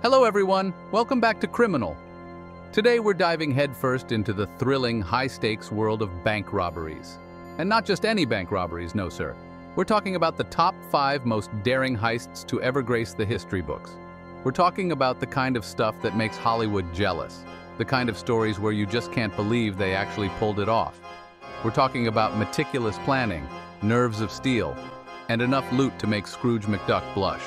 Hello everyone, welcome back to Criminal. Today we're diving headfirst into the thrilling, high-stakes world of bank robberies. And not just any bank robberies, no sir. We're talking about the top 5 most daring heists to ever grace the history books. We're talking about the kind of stuff that makes Hollywood jealous. The kind of stories where you just can't believe they actually pulled it off. We're talking about meticulous planning, nerves of steel, and enough loot to make Scrooge McDuck blush.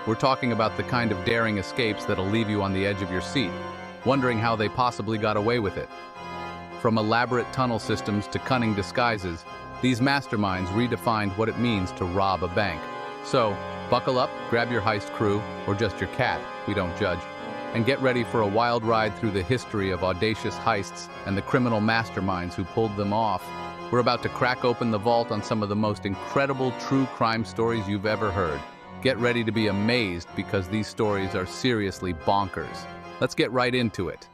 We're talking about the kind of daring escapes that'll leave you on the edge of your seat, wondering how they possibly got away with it. From elaborate tunnel systems to cunning disguises, these masterminds redefined what it means to rob a bank. So, buckle up, grab your heist crew, or just your cat, we don't judge, and get ready for a wild ride through the history of audacious heists and the criminal masterminds who pulled them off. We're about to crack open the vault on some of the most incredible true crime stories you've ever heard. Get ready to be amazed because these stories are seriously bonkers. Let's get right into it.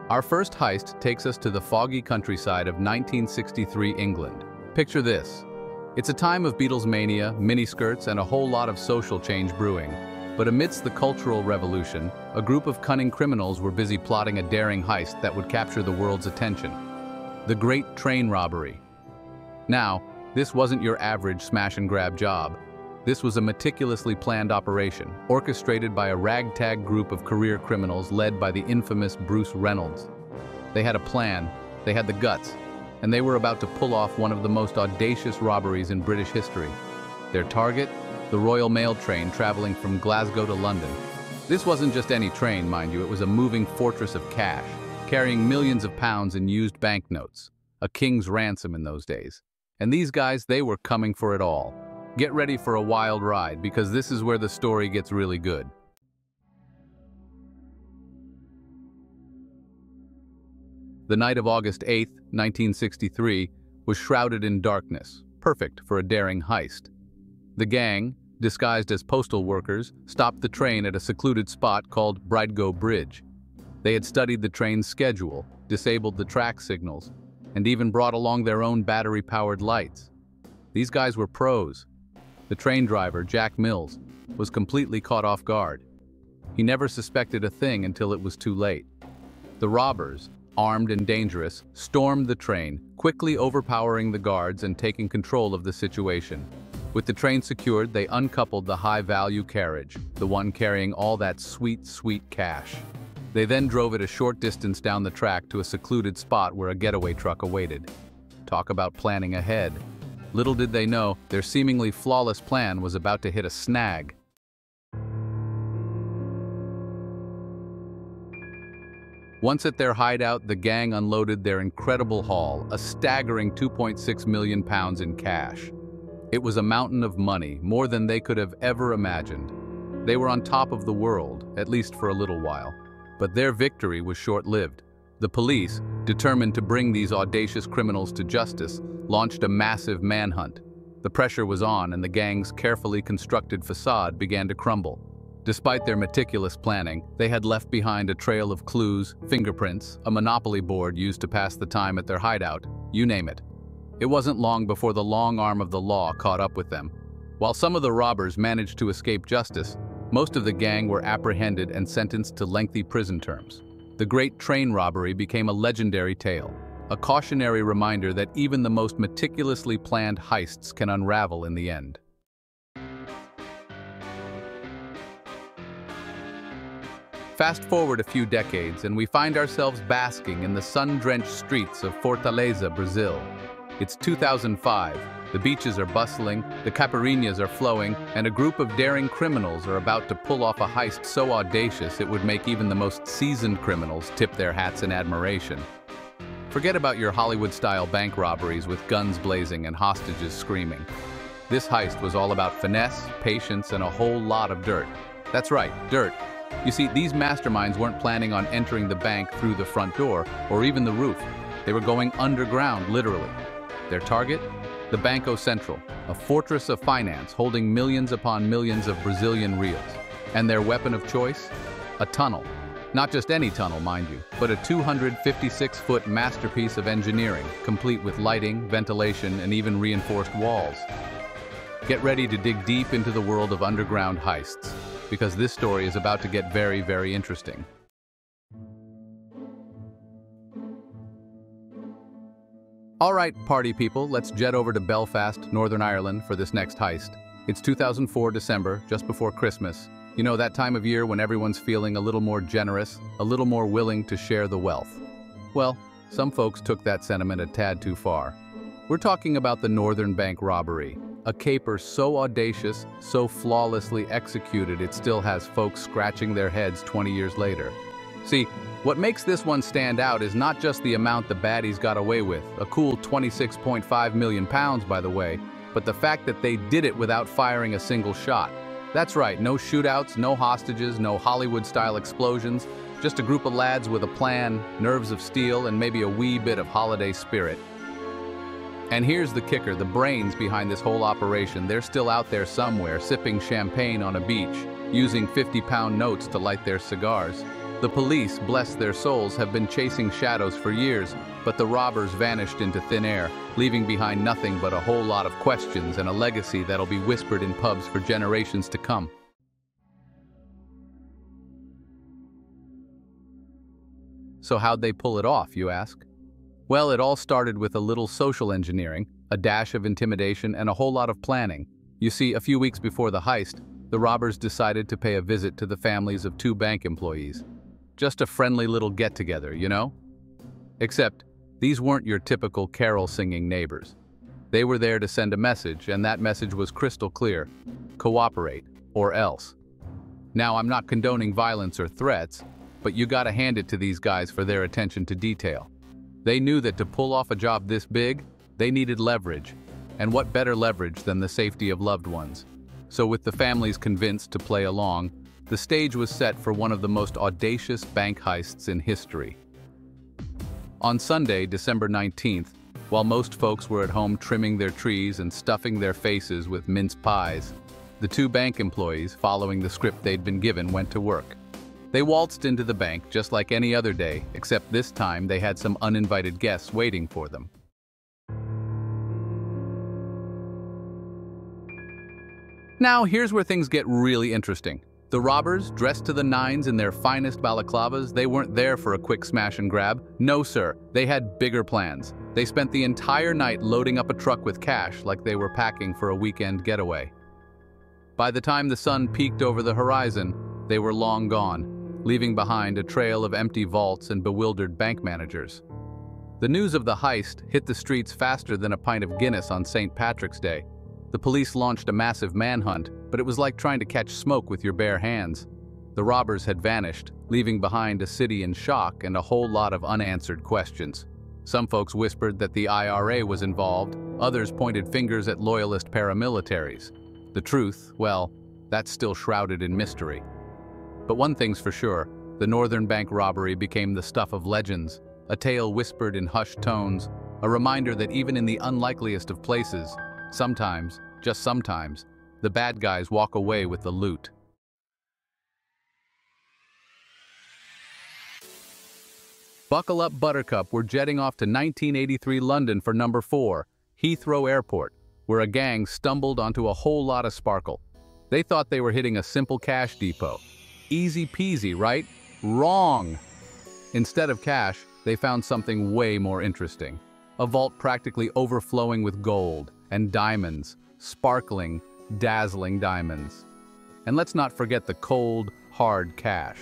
Our first heist takes us to the foggy countryside of 1963 England. Picture this. It's a time of Beatles mania, miniskirts, and a whole lot of social change brewing. But amidst the Cultural Revolution, a group of cunning criminals were busy plotting a daring heist that would capture the world's attention. The Great Train Robbery. Now, this wasn't your average smash-and-grab job. This was a meticulously planned operation, orchestrated by a ragtag group of career criminals led by the infamous Bruce Reynolds. They had a plan, they had the guts, and they were about to pull off one of the most audacious robberies in British history. Their target? The Royal Mail train traveling from Glasgow to London. This wasn't just any train, mind you, it was a moving fortress of cash, carrying millions of pounds in used banknotes. A king's ransom in those days. And these guys, they were coming for it all. Get ready for a wild ride, because this is where the story gets really good. The night of August 8, 1963, was shrouded in darkness, perfect for a daring heist. The gang, disguised as postal workers, stopped the train at a secluded spot called Bridego Bridge. They had studied the train's schedule, disabled the track signals, and even brought along their own battery-powered lights. These guys were pros. The train driver, Jack Mills, was completely caught off guard. He never suspected a thing until it was too late. The robbers, armed and dangerous, stormed the train, quickly overpowering the guards and taking control of the situation. With the train secured, they uncoupled the high-value carriage, the one carrying all that sweet, sweet cash. They then drove it a short distance down the track to a secluded spot where a getaway truck awaited. Talk about planning ahead. Little did they know, their seemingly flawless plan was about to hit a snag. Once at their hideout, the gang unloaded their incredible haul, a staggering £2.6 million in cash. It was a mountain of money, more than they could have ever imagined. They were on top of the world, at least for a little while. But their victory was short-lived. The police, determined to bring these audacious criminals to justice, launched a massive manhunt. The pressure was on and the gang's carefully constructed facade began to crumble. Despite their meticulous planning, they had left behind a trail of clues, fingerprints, a monopoly board used to pass the time at their hideout, you name it. It wasn't long before the long arm of the law caught up with them. While some of the robbers managed to escape justice, most of the gang were apprehended and sentenced to lengthy prison terms. The Great Train Robbery became a legendary tale, a cautionary reminder that even the most meticulously planned heists can unravel in the end. Fast forward a few decades and we find ourselves basking in the sun-drenched streets of Fortaleza, Brazil. It's 2005. The beaches are bustling, the caipirinhas are flowing, and a group of daring criminals are about to pull off a heist so audacious it would make even the most seasoned criminals tip their hats in admiration. Forget about your Hollywood-style bank robberies with guns blazing and hostages screaming. This heist was all about finesse, patience, and a whole lot of dirt. That's right, dirt. You see, these masterminds weren't planning on entering the bank through the front door or even the roof. They were going underground, literally. Their target? The Banco Central, a fortress of finance holding millions upon millions of Brazilian reals. And their weapon of choice? A tunnel. Not just any tunnel, mind you, but a 256-foot masterpiece of engineering, complete with lighting, ventilation, and even reinforced walls. Get ready to dig deep into the world of underground heists, because this story is about to get very, very interesting. All right, party people, let's jet over to Belfast, Northern Ireland for this next heist. It's 2004 December, just before Christmas. You know, that time of year when everyone's feeling a little more generous, a little more willing to share the wealth. Well, some folks took that sentiment a tad too far. We're talking about the Northern Bank robbery, a caper so audacious, so flawlessly executed it still has folks scratching their heads 20 years later. See, what makes this one stand out is not just the amount the baddies got away with, a cool £26.5 million by the way, but the fact that they did it without firing a single shot. That's right, no shootouts, no hostages, no Hollywood-style explosions, just a group of lads with a plan, nerves of steel, and maybe a wee bit of holiday spirit. And here's the kicker, the brains behind this whole operation, they're still out there somewhere, sipping champagne on a beach, using 50-pound notes to light their cigars. The police, bless their souls, have been chasing shadows for years, but the robbers vanished into thin air, leaving behind nothing but a whole lot of questions and a legacy that'll be whispered in pubs for generations to come. So how'd they pull it off, you ask? Well, it all started with a little social engineering, a dash of intimidation, and a whole lot of planning. You see, a few weeks before the heist, the robbers decided to pay a visit to the families of 2 bank employees. Just a friendly little get-together, you know? Except, these weren't your typical carol-singing neighbors. They were there to send a message, and that message was crystal clear. Cooperate, or else. Now, I'm not condoning violence or threats, but you gotta hand it to these guys for their attention to detail. They knew that to pull off a job this big, they needed leverage. And what better leverage than the safety of loved ones? So with the families convinced to play along, the stage was set for one of the most audacious bank heists in history. On Sunday, December 19th, while most folks were at home trimming their trees and stuffing their faces with mince pies, the 2 bank employees, following the script they'd been given, went to work. They waltzed into the bank just like any other day, except this time they had some uninvited guests waiting for them. Now, here's where things get really interesting. The robbers, dressed to the nines in their finest balaclavas, they weren't there for a quick smash and grab. No, sir, they had bigger plans. They spent the entire night loading up a truck with cash like they were packing for a weekend getaway. By the time the sun peeked over the horizon, they were long gone, leaving behind a trail of empty vaults and bewildered bank managers. The news of the heist hit the streets faster than a pint of Guinness on St. Patrick's Day. The police launched a massive manhunt, but it was like trying to catch smoke with your bare hands. The robbers had vanished, leaving behind a city in shock and a whole lot of unanswered questions. Some folks whispered that the IRA was involved, others pointed fingers at loyalist paramilitaries. The truth, well, that's still shrouded in mystery. But one thing's for sure, the Northern Bank robbery became the stuff of legends, a tale whispered in hushed tones, a reminder that even in the unlikeliest of places, sometimes, just sometimes, the bad guys walk away with the loot. Buckle up, Buttercup, we're jetting off to 1983 London for number 4, Heathrow Airport, where a gang stumbled onto a whole lot of sparkle. They thought they were hitting a simple cash depot. Easy peasy, right? Wrong! Instead of cash, they found something way more interesting. A vault practically overflowing with gold and diamonds, sparkling, dazzling diamonds. And let's not forget the cold, hard cash.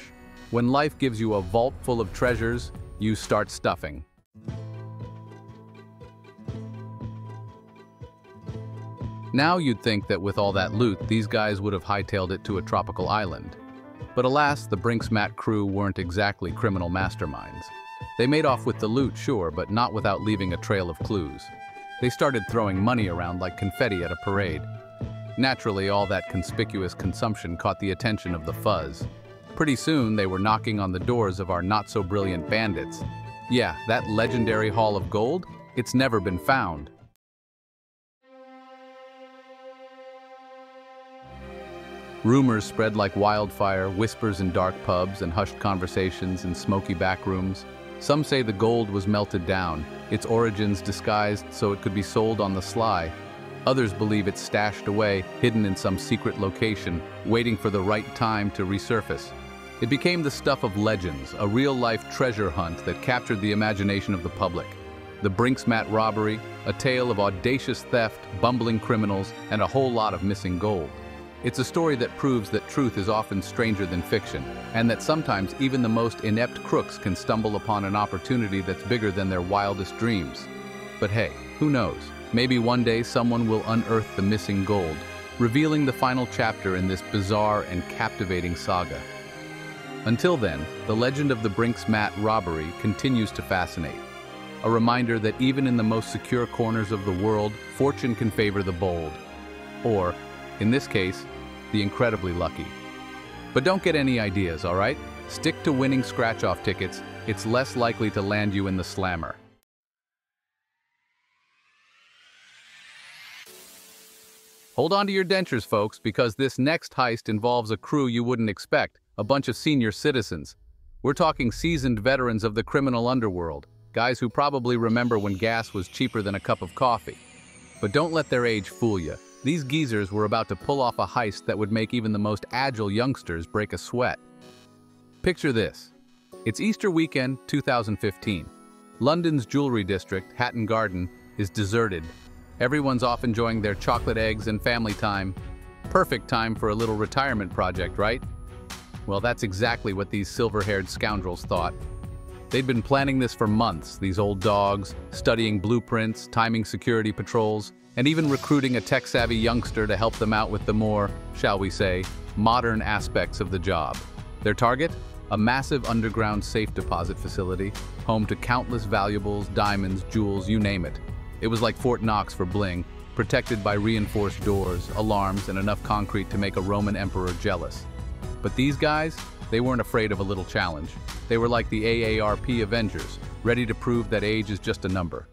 When life gives you a vault full of treasures, you start stuffing. Now you'd think that with all that loot, these guys would have hightailed it to a tropical island. But alas, the Brinks-Matt crew weren't exactly criminal masterminds. They made off with the loot, sure, but not without leaving a trail of clues. They started throwing money around like confetti at a parade. Naturally, all that conspicuous consumption caught the attention of the fuzz. Pretty soon, they were knocking on the doors of our not-so-brilliant bandits. Yeah, that legendary haul of gold, it's never been found. Rumors spread like wildfire, whispers in dark pubs and hushed conversations in smoky back rooms. Some say the gold was melted down, its origins disguised so it could be sold on the sly. Others believe it's stashed away, hidden in some secret location, waiting for the right time to resurface. It became the stuff of legends, a real-life treasure hunt that captured the imagination of the public. The Brinks-Mat robbery, a tale of audacious theft, bumbling criminals, and a whole lot of missing gold. It's a story that proves that truth is often stranger than fiction, and that sometimes even the most inept crooks can stumble upon an opportunity that's bigger than their wildest dreams. But hey, who knows? Maybe one day someone will unearth the missing gold, revealing the final chapter in this bizarre and captivating saga. Until then, the legend of the Brinks-Mat robbery continues to fascinate. A reminder that even in the most secure corners of the world, fortune can favor the bold. Or, in this case, the incredibly lucky. But don't get any ideas, all right? Stick to winning scratch-off tickets. It's less likely to land you in the slammer. Hold on to your dentures, folks, because this next heist involves a crew you wouldn't expect, a bunch of senior citizens. We're talking seasoned veterans of the criminal underworld, guys who probably remember when gas was cheaper than a cup of coffee. But don't let their age fool you. These geezers were about to pull off a heist that would make even the most agile youngsters break a sweat. Picture this. It's Easter weekend 2015. London's jewelry district, Hatton Garden, is deserted. Everyone's off enjoying their chocolate eggs and family time. Perfect time for a little retirement project, right? Well, that's exactly what these silver-haired scoundrels thought. They'd been planning this for months, these old dogs, studying blueprints, timing security patrols, and even recruiting a tech-savvy youngster to help them out with the more, shall we say, modern aspects of the job. Their target? A massive underground safe deposit facility, home to countless valuables, diamonds, jewels, you name it. It was like Fort Knox for bling, protected by reinforced doors, alarms, and enough concrete to make a Roman emperor jealous. But these guys, they weren't afraid of a little challenge. They were like the AARP Avengers, ready to prove that age is just a number.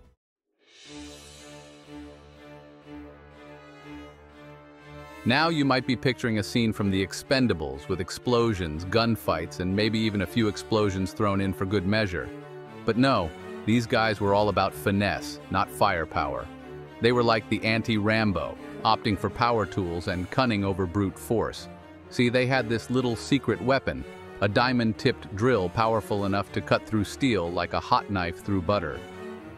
Now you might be picturing a scene from The Expendables with explosions, gunfights, and maybe even a few explosions thrown in for good measure. But no, these guys were all about finesse, not firepower. They were like the anti-Rambo, opting for power tools and cunning over brute force. See, they had this little secret weapon, a diamond-tipped drill powerful enough to cut through steel like a hot knife through butter.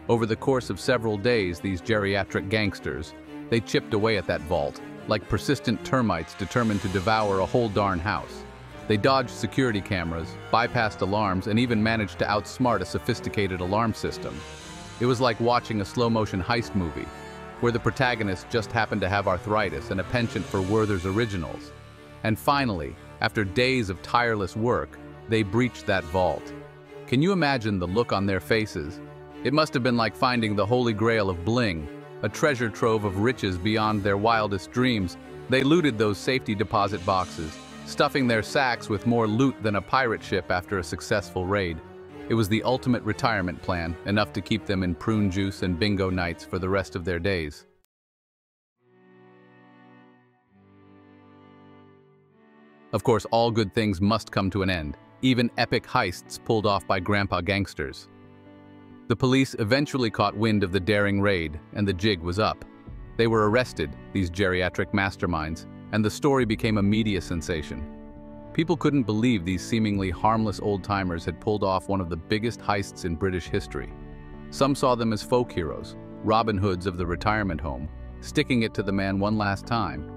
Over the course of several days, these geriatric gangsters, they chipped away at that vault, like persistent termites determined to devour a whole darn house. They dodged security cameras, bypassed alarms, and even managed to outsmart a sophisticated alarm system. It was like watching a slow-motion heist movie, where the protagonist just happened to have arthritis and a penchant for Werther's originals. And finally, after days of tireless work, they breached that vault. Can you imagine the look on their faces? It must have been like finding the holy grail of bling, a treasure trove of riches beyond their wildest dreams. They looted those safety deposit boxes, stuffing their sacks with more loot than a pirate ship after a successful raid. It was the ultimate retirement plan, enough to keep them in prune juice and bingo nights for the rest of their days. Of course, all good things must come to an end, even epic heists pulled off by grandpa gangsters. The police eventually caught wind of the daring raid, and the jig was up. They were arrested, these geriatric masterminds, and the story became a media sensation. People couldn't believe these seemingly harmless old-timers had pulled off one of the biggest heists in British history. Some saw them as folk heroes, Robin Hoods of the retirement home, sticking it to the man one last time.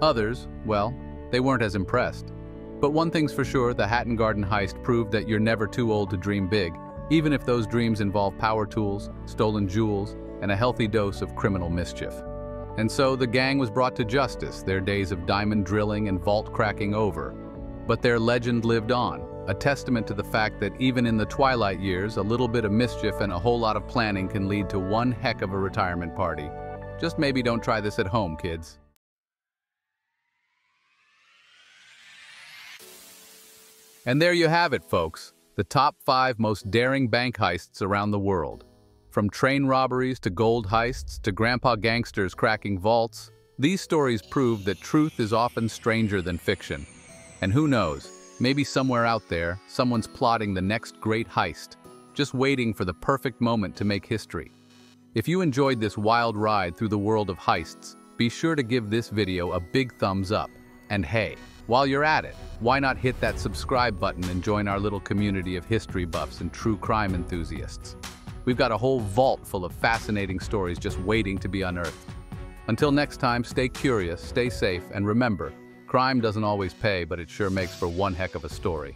Others, well, they weren't as impressed. But one thing's for sure, the Hatton Garden heist proved that you're never too old to dream big, even if those dreams involve power tools, stolen jewels, and a healthy dose of criminal mischief. And so the gang was brought to justice, their days of diamond drilling and vault cracking over. But their legend lived on, a testament to the fact that even in the twilight years, a little bit of mischief and a whole lot of planning can lead to one heck of a retirement party. Just maybe don't try this at home, kids. And there you have it, folks, the top 5 most daring bank heists around the world. From train robberies to gold heists to grandpa gangsters cracking vaults, these stories prove that truth is often stranger than fiction. And who knows, maybe somewhere out there, someone's plotting the next great heist, just waiting for the perfect moment to make history. If you enjoyed this wild ride through the world of heists, be sure to give this video a big thumbs up. And hey, while you're at it, why not hit that subscribe button and join our little community of history buffs and true crime enthusiasts. We've got a whole vault full of fascinating stories just waiting to be unearthed. Until next time, stay curious, stay safe, and remember, crime doesn't always pay, but it sure makes for one heck of a story.